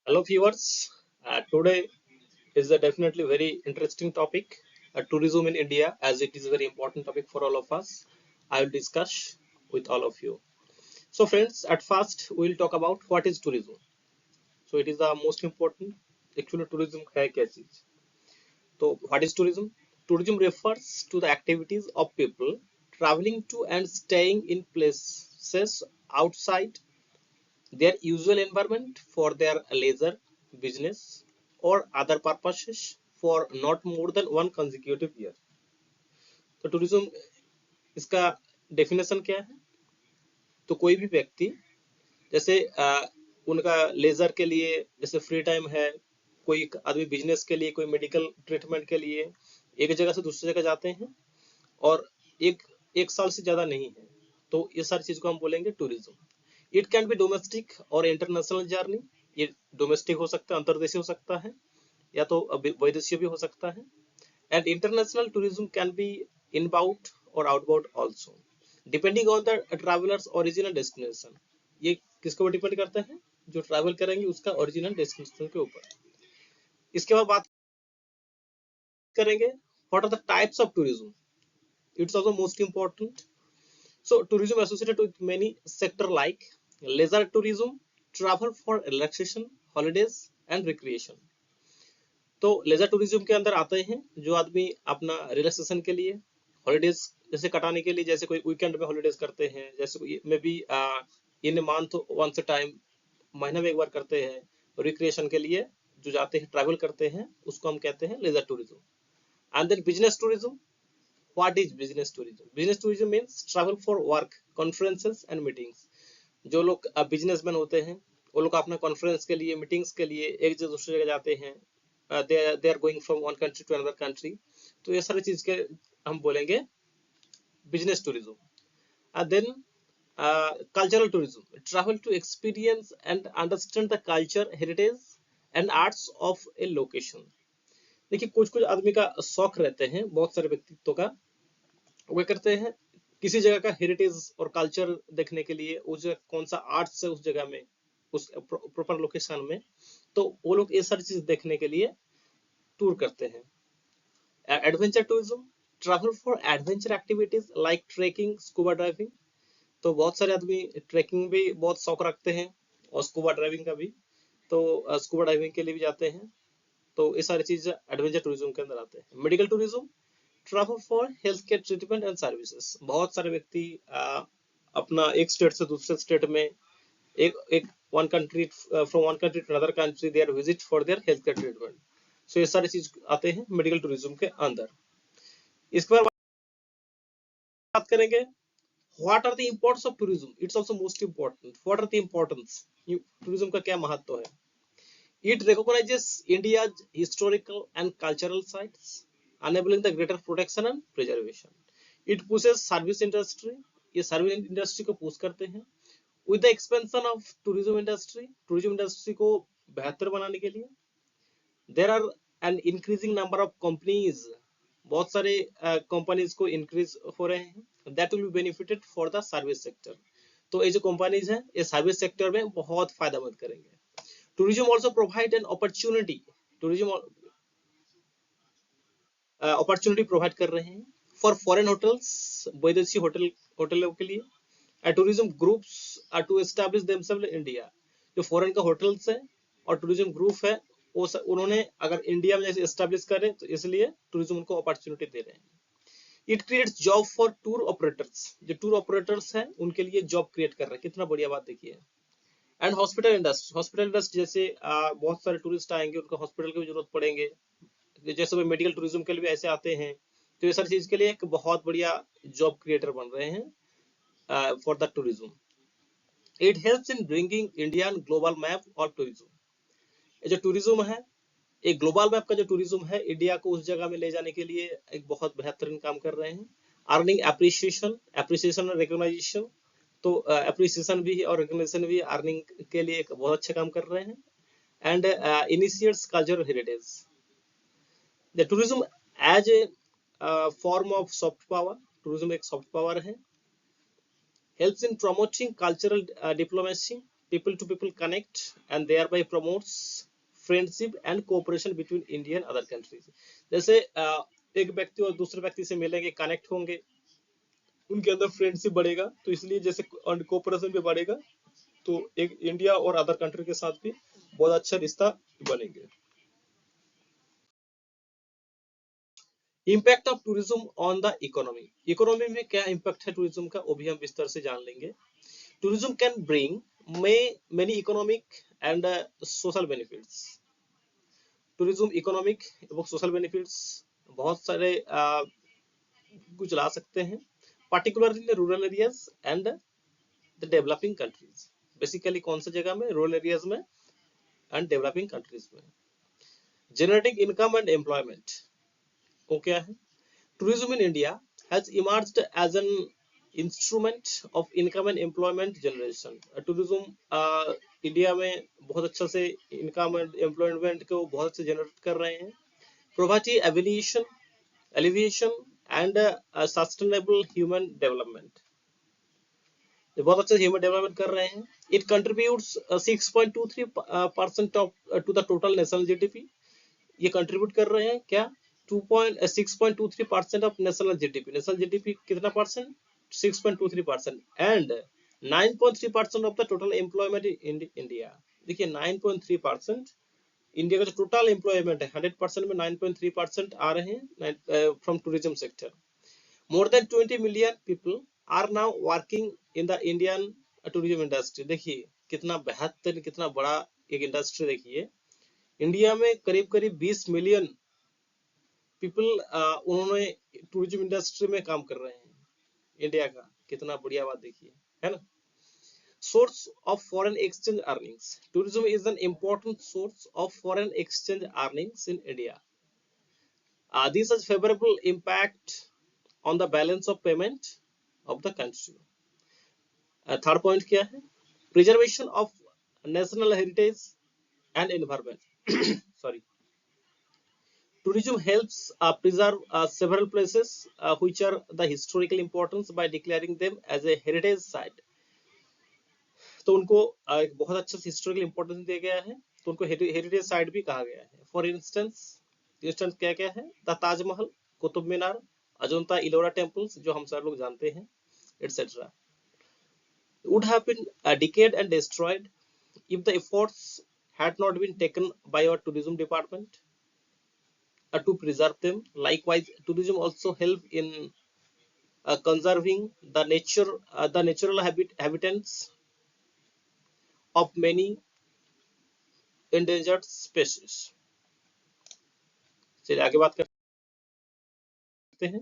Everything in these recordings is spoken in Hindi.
Hello, viewers. Today is a definitely very interesting topic, tourism in India, as it is a very important topic for all of us. I will discuss with all of you. So, friends, at first we will talk about what is tourism. So, it is the most important. Actually, tourism है क्या चीज? So, what is tourism? Tourism refers to the activities of people traveling to and staying in places outside their usual environment for their leisure, business, or other purposes for not more than one consecutive year. तो टूरिज्म इसका डेफिनेशन क्या है? तो कोई भी व्यक्ति जैसे उनका लेजर के लिए जैसे फ्री टाइम है, कोई आदमी बिजनेस के लिए, कोई मेडिकल ट्रीटमेंट के लिए एक जगह से दूसरी जगह जाते हैं और एक एक साल से ज्यादा नहीं है, तो ये सारी चीज को हम बोलेंगे tourism. It can be domestic और इंटरनेशनल जर्नी. ये डोमेस्टिक हो सकता है, अंतर्देशीय हो सकता है, या तो वैदेशीय भी हो सकता है. And international tourism can be inbound और outbound also, depending on the travellers original destination. ये किसके ऊपर डिपेंड करता है? जो ट्रैवल करेंगे उसका ओरिजिनल डेस्टिनेशन के ऊपर. इसके बाद बात करेंगे what are the types of tourism. It's also most important. So tourism associated with many sector like leisure tourism, travel for relaxation, holidays and recreation. तो लेजर टूरिज्म के अंदर आते हैं जो आदमी अपना रिलैक्सेशन के लिए, हॉलीडेज जैसे कटाने के लिए, जैसे कोई वीकेंड में हॉलीडेज करते हैं, जैसे कोई maybe in month once time, महीना में एक बार करते हैं. रिक्रिएशन के लिए जो जाते हैं, ट्रैवल करते हैं, उसको हम कहते हैं leisure tourism. And then business tourism. What is business tourism? Business tourism means travel for work, conferences and meetings. जो लोग बिजनेसमैन होते हैं वो लोग अपना कॉन्फ्रेंस के लिए, मीटिंग्स के लिए एक जगह दूसरी जगह जाते हैं. They are going from one country to another country. तो ये सारी चीज के हम बोलेंगे business tourism. And then cultural tourism, travel to experience and understand the culture, heritage and arts of a location. देखिए, कुछ कुछ आदमी का शौक रहते हैं, बहुत सारे व्यक्तित्व का, वो करते हैं किसी जगह का हेरिटेज और कल्चर देखने के लिए, उस जगह कौन सा आर्ट्स है उस जगह में, उस प्रॉपर लोकेशन में, तो वो लोग ये सारी चीज देखने के लिए टूर करते हैं. Adventure tourism, travel for adventure activities like trekking, scuba driving. तो बहुत सारे आदमी ट्रेकिंग भी बहुत शौक रखते हैं और स्कूबा ड्राइविंग का भी, तो स्कूबा ड्राइविंग के लिए भी जाते हैं. तो ये सारी चीज एडवेंचर टूरिज्म के अंदर आते हैं. Medical tourism, travel for health care treatment and services. बहुत सारे व्यक्ति अपना एक स्टेट से दूसरे स्टेट में, एक one country from one country to another country, they are visit for their health care treatment. So ये सारी चीज आते हैं मेडिकल टूरिज्म के अंदर. इसके बाद बात करेंगे what are the importance of tourism. It's also most important. What are the importance, tourism का क्या महत्व है? It recognizes India's historical and cultural sites, enabling the greater protection and preservation. It pushes service industry. ये सर्विस इंडस्ट्री को पुश करते हैं. With the expansion of tourism industry, tourism industry को बेहतर बनाने के लिए, there are an increasing number of companies. बहुत सारे कंपनीज को इंक्रीज हो रहे हैं. That will be benefited for the service sector. तो ये जो कंपनीज हैं ये सर्विस सेक्टर में बहुत फायदेमंद करेंगे. Tourism also provide an opportunity. Tourism opportunity provide कर रहे हैं for foreign hotels, वैदेशिक होटलों के लिए. Tourism groups are to establish themselves in India. जो फॉरेन का होटल्स है और टूरिज्म ग्रुप है, वो उन्होंने अगर इंडिया में जैसे एस्टैब्लिश करें, तो इसलिए टूरिज्म उनको अपॉर्चुनिटी दे रहे हैं. It creates job for tour operators. जो टूर ऑपरेटर्स हैं उनके लिए जॉब क्रिएट कर रहे हैं. कितना बढ़िया बात देखिए. And hospital industry. Hospital industry जैसे बहुत सारे टूरिस्ट आएंगे, उनको हॉस्पिटल की भी जरूरत पड़ेंगे, जैसे वो मेडिकल टूरिज्म के लिए भी ऐसे आते हैं, तो ये सारी चीज के लिए एक बहुत बढ़िया जॉब क्रिएटर बन रहे हैं for the tourism. It helps in bringing Indian global map of tourism. ये जो टूरिज्म है, एक ग्लोबल मैप का जो टूरिज्म है, इंडिया को उस जगह में ले जाने के लिए एक बहुत बेहतरीन काम कर रहे हैं. अर्निंग एप्रिसिएशन, एप्रिसिएशन और रिकॉग्नाइजेशन. तो एप्रिसिएशन भी और रिकॉग्निशन भी अर्निंग के लिए एक बहुत अच्छा काम कर रहे हैं. And initiates cultural heritage. The tourism as a form of soft power. Tourism एक सॉफ्ट पावर है. Helps in promoting cultural diplomacy. people to people connect and thereby promotes friendship and cooperation between India and other countries. जैसे एक व्यक्ति और दूसरे व्यक्ति से मिलेंगे, कनेक्ट होंगे, उनके अंदर फ्रेंडशिप बढ़ेगा, तो इसलिए जैसे कोऑपरेशन भी बढ़ेगा, तो एक इंडिया और अदर कंट्री के साथ भी बहुत अच्छा रिश्ता बनेंगे. Impact of tourism on the economy. Economy में क्या इम्पैक्ट है टूरिज्म का, वो भी हम विस्तार से जान लेंगे. Tourism can bring many economic and social benefits. Tourism economic एवं सोशल बेनिफिट्स बहुत सारे कुछ ला सकते हैं, particularly in rural areas and the developing countries. Basically कौन सी जगह में, रूरल एरियाज में एंड डेवलपिंग कंट्रीज में. जनरेटिंग इनकम एंड एम्प्लॉयमेंट वो क्या है. Tourism in India has emerged as an instrument of income and employment generation. Tourism India में बहुत अच्छा से इनकम एंड एम्प्लॉयमेंट को बहुत अच्छे जनरेट कर रहे हैं. Poverty alleviation and sustainable human development. ये बहुत अच्छा ह्यूमन डेवलपमेंट कर रहे हैं. It contributes 6.23% to the total national GDP. ये कंट्रीब्यूट कर रहे हैं क्या, 6.23% of national GDP. National GDP कितना percent, 6.23%. And 9.3% of the total employment in India. देखिए 9.3% इंडिया का जो टोटल एम्प्लॉयमेंट है, 100% में 9.3% आ रहे हैं from tourism sector. More than 20 million people are now working in the Indian tourism industry. देखिए कितना बेहतर, कितना बड़ा एक इंडस्ट्री. देखिए इंडिया में करीब करीब 20 मिलियन पीपल उन्होंने टूरिज्म इंडस्ट्री में काम कर रहे हैं. इंडिया का कितना बढ़िया बात देखिए, है ना. Source of foreign exchange earnings. Tourism is an important source of foreign exchange earnings in India. This has favourable impact on the balance of payment of the country. Third point क्या है, preservation of national heritage and environment. Sorry. Tourism helps preserve several places which are the historical importance by declaring them as a heritage site. तो उनको एक बहुत अच्छा हिस्टोरिकल इंपॉर्टेंस दिया गया है, तो उनको हेरिटेज साइट भी कहा गया है. फॉर इंस्टेंस क्या क्या है, द ताजमहल, कुतुब मीनार, अजंता इलोरा टेम्पल्स जो हम सब लोग जानते हैं, etcetera. would have been decayed and destroyed if the efforts had not been taken by our tourism department to preserve them. Likewise, tourism also help in conserving the natural habitats of many endangered species. चलिए आगे बात करते हैं.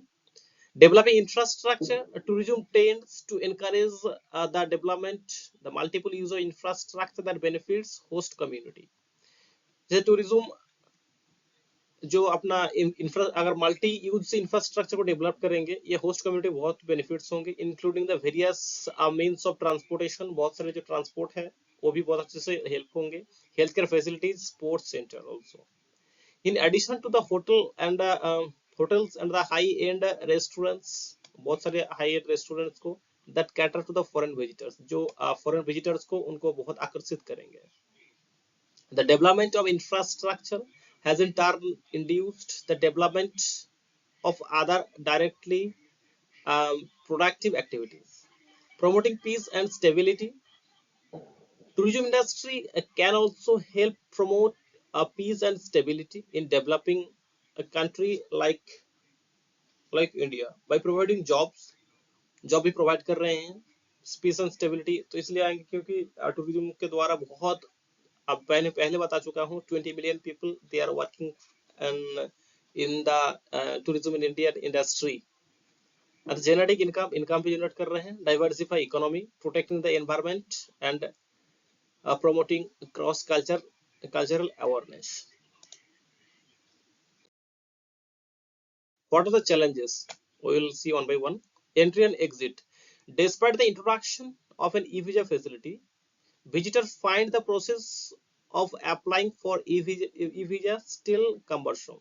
Developing infrastructure. Tourism tends to encourage the development, the multiple use of infrastructure that benefits host community. जैसे टूरिज्म जो अपना अगर मल्टी यूज से इंफ्रास्ट्रक्चर को डेवलप करेंगे, ये होस्ट कम्युनिटी बहुत बेनिफिट्स होंगे, including the various means of transportation. बहुत सारे जो ट्रांसपोर्ट है वो भी बहुत अच्छे से हेल्प होंगे. Health care facilities, sports centre also. In addition to the hotels and the high end restaurants, बहुत सारे हाई एंड रेस्टोरेंट्स को that cater to the foreign visitors, जो फॉरेन विजिटर्स को उनको बहुत आकर्षित करेंगे. The development of infrastructure has in turn induced the development of other directly productive activities, promoting peace and stability. Tourism industry can also help promote peace and stability in developing a country like India by providing jobs. Job भी प्रोवाइड कर रहे हैं, पीस एंड स्टेबिलिटी तो इसलिए आएंगे क्योंकि टूरिज्म के द्वारा बहुत, अब मैंने पहले बता चुका हूँ, 20 million people they are working in the tourism in Indian industry. Genetic income भी जनरेट कर रहे हैं. Diversify economy, protecting the environment and promoting cross cultural awareness. What are the challenges? We will see one by one. Entry and exit. Despite the introduction of an e-visa facility, visitors find the process of applying for e-visa still cumbersome.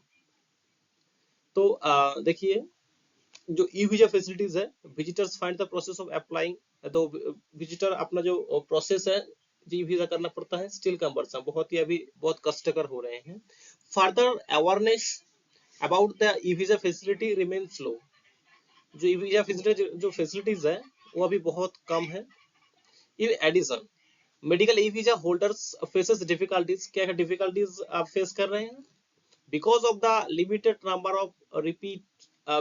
तो देखिए जो ई-वीजा फैसिलिटीज है, visitors find the process of applying, तो विजिटर अपना जो प्रोसेस है ई वीजा करना पड़ता है, स्टिल कम्बरसम, बहुत ही अभी बहुत कष्टकर हो रहे हैं। Further awareness about the e visa facility remains low, जो ई वीजा फैसिलिटी जो फैसिलिटीज है वो अभी बहुत कम है। In addition medical e visa holders faces difficulties, क्या क्या डिफिकल्टीज आप फेस कर रहे हैं? Because of the limited number of repeat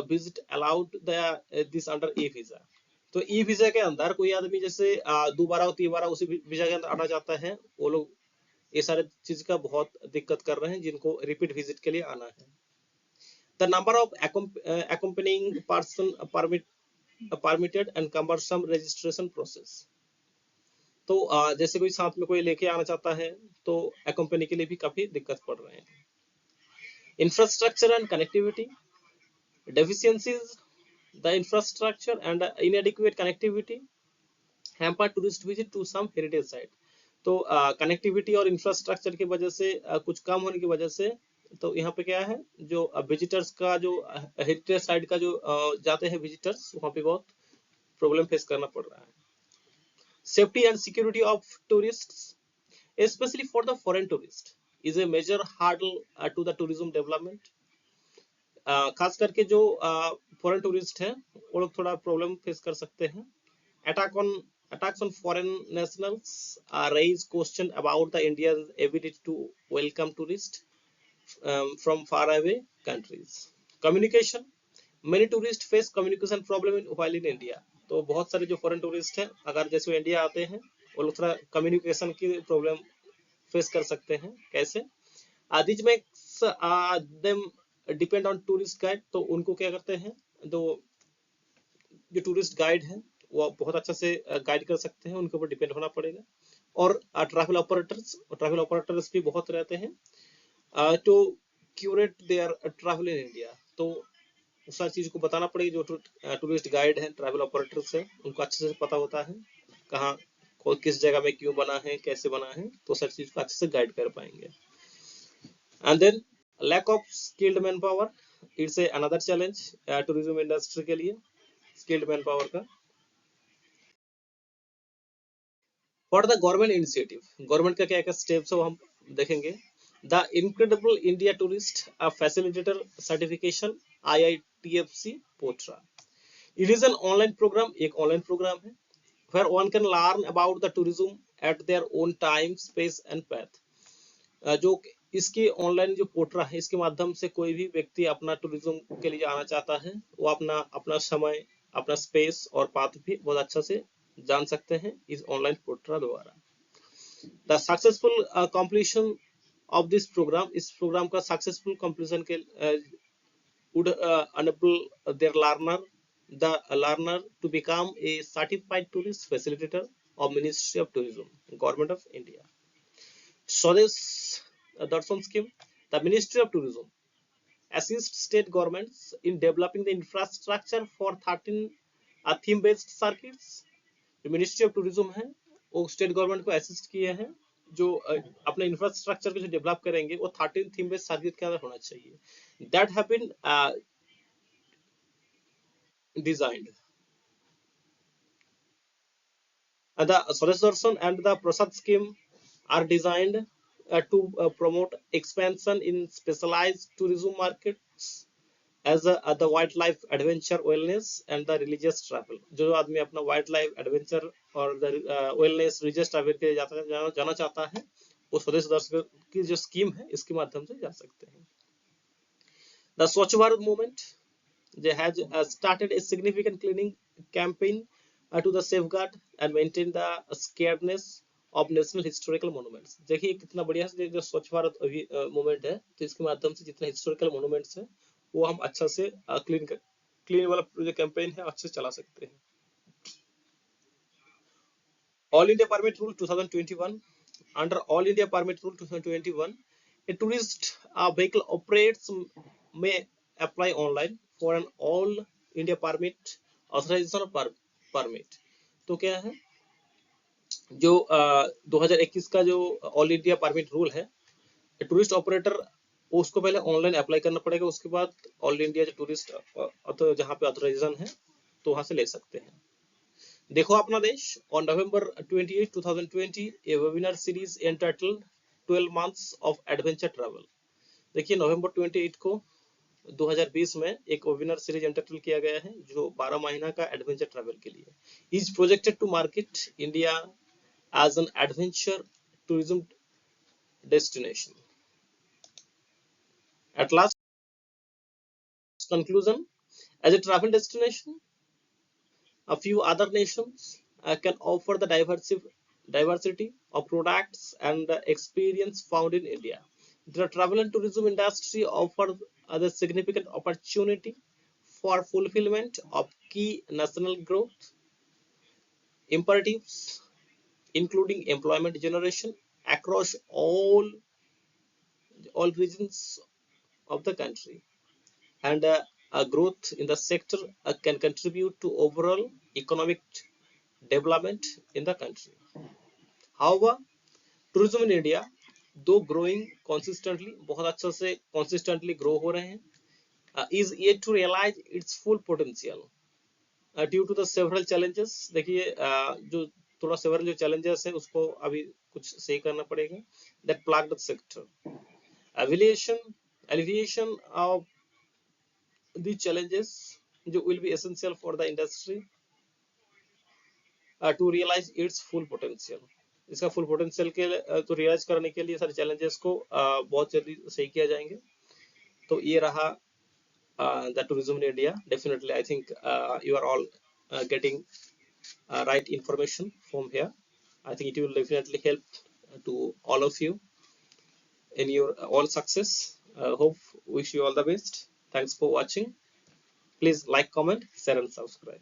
visit allowed the this under e visa. तो ई वीजा के अंदर कोई आदमी जैसे दोबारा और तीबारा उसी वीजा के अंदर आना चाहता है, वो लोग ये सारे चीज का बहुत दिक्कत कर रहे हैं जिनको रिपीट विजिट के लिए आना है। The number of accompanying person permitted and cumbersome registration process। तो जैसे कोई साथ में कोई लेके आना चाहता है तो accompany के लिए भी काफी दिक्कत पड़ रहे हैं। Infrastructure and connectivity deficiencies, the infrastructure and inadequate connectivity hamper tourist visit to some heritage site। तो कनेक्टिविटी और इंफ्रास्ट्रक्चर की वजह से कुछ कम होने की वजह से तो यहाँ पे क्या है, जो विजिटर्स का जो हेरिटेज साइट का जो जाते हैं विजिटर्स, वहाँ पे बहुत प्रॉब्लम फेस करना पड़ रहा है। Safety and security of tourists especially for the foreign tourist is a major hurdle to the tourism development। खास करके जो फॉरेन टूरिस्ट है वो लोग थोड़ा प्रॉब्लम फेस कर सकते हैं। attacks on foreign nationals raise question about the India's ability to welcome tourists from far away countries। communication, many tourists face communication problem while in India। तो बहुत सारे जो फॉरेन टूरिस्ट हैं अगर जैसे इंडिया आते हैं वो लोग थोड़ा कम्युनिकेशन की प्रॉब्लम फेस कर सकते हैं। कैसे? This makes them depend on tourist guide. तो उनको क्या करते हैं, तो जो टूरिस्ट गाइड है वो बहुत अच्छा से गाइड कर सकते हैं, उनके ऊपर डिपेंड होना पड़ेगा। और ट्रैवल ऑपरेटर्स भी बहुत रहते हैं to curate their travel in India. तो उस सारी चीज को बताना पड़ेगा। जो टूरिस्ट गाइड है, ट्रैवल ऑपरेटर्स है, उनको अच्छे से पता होता है कहाँ किस जगह में क्यों बना है, कैसे बना है, तो सारी चीज को अच्छे से गाइड कर पाएंगे। And then lack of skilled manpower, it's a another challenge tourism industry के लिए, स्किल्ड मैन पावर का। For the government initiative, government का क्या क्या स्टेप्स है वो हम देखेंगे। The incredible India tourist facilitator certification IITFC पोट्रा, it is an online programme, एक ऑनलाइन प्रोग्राम है where one can learn about the tourism at their own time, space and path। जो इसकी ऑनलाइन जो पोर्टल है इसके माध्यम से कोई भी व्यक्ति अपना टूरिज्म के लिए आना चाहता है वो अपना अपना समय, अपना स्पेस और पाथ भी बहुत अच्छा से जान सकते हैं इस ऑनलाइन पोर्टल द्वारा। The successful completion of this programme, इस प्रोग्राम का सक्सेसफुल कंप्लीशन के would enable their learner to become a certified tourist facilitator of Ministry of Tourism, Government of India। Swadesh Darshan scheme, the Ministry of Tourism assists state governments in developing the infrastructure for 13 theme-based circuits। जो मिनिस्ट्री ऑफ टूरिज्म है वो स्टेट गवर्नमेंट को असिस्ट किए हैं, जो अपने इंफ्रास्ट्रक्चर को जो डेवलप करेंगे वो 13 थीम बेस्ड सर्किट के अंदर होना चाहिए। That have been designed. The Swadesh Darshan and the Prasad scheme are designed to promote expansion in specialized tourism markets as the wildlife adventure wellness and the religious travel। जो आदमी अपना wildlife adventure और the wellness religious travel के लिए जाना चाहता है वो स्वदेश दर्शन की जो स्कीम है इसके माध्यम से जा सकते हैं। The Swachh Bharat movement has started a significant cleaning campaign to the safeguard and maintain the scaredness of national historical monuments। देखिए कितना बढ़िया से जो स्वच्छ भारत मूवमेंट है तो इसके माध्यम से जितने हिस्टोरिकल मोन्यूमेंट्स हैं वो हम अच्छा से क्लीन वाला जो कैंपेन है अच्छे से चला सकते हैं। All India permit rule 2021, under all India permit rule 2021 a tourist vehicle operates may apply online for an all India permit authorization of permit। तो क्या है, जो 2021 का जो ऑल इंडिया परमिट रूल है, टूरिस्ट ऑपरेटर उसको पहले ऑनलाइन अप्लाई करना पड़ेगा, उसके बाद ऑल इंडिया जो टूरिस्ट तो जहाँ पे ऑथराइजेशन है तो वहां से ले सकते हैं। देखो अपना देश on November 28, 2020 a webinar series entitled 12 months of adventure travel। देखिए नवंबर 28 को 2020 में एक वेबिनार सीरीज एंटाइटल किया गया है जो 12 महीना का एडवेंचर ट्रैवल के लिए is projected to market India as an adventure tourism destination. At last conclusion, as a travel destination, a few other nations can offer the diversity of products and experience found in India. The travel and tourism industry offers the significant opportunity for fulfillment of key national growth imperatives, including employment generation across all regions of the country, and a growth in the sector can contribute to overall economic development in the country. However, tourism in India, though growing consistently, बहुत अच्छा से consistently grow हो रहे हैं, is yet to realize its full potential due to the several challenges। देखिए जो थोड़ा several जो challenges है उसको अभी कुछ सही करना पड़ेगा that plague the sector। Alleviation of the challenges जो will be essential for the industry to realize its full potential। इसका फुल पोटेंशियल के तो रियलाइज करने के लिए सारे चैलेंजेस को बहुत जल्दी सही किया जाएंगे। तो ये रहा the tourism in India. Definitely I think you are all getting right information from here। I think it will definitely help to all of you in your all success। Hope wish you all the best। Thanks for watching। Please like, comment, share and subscribe।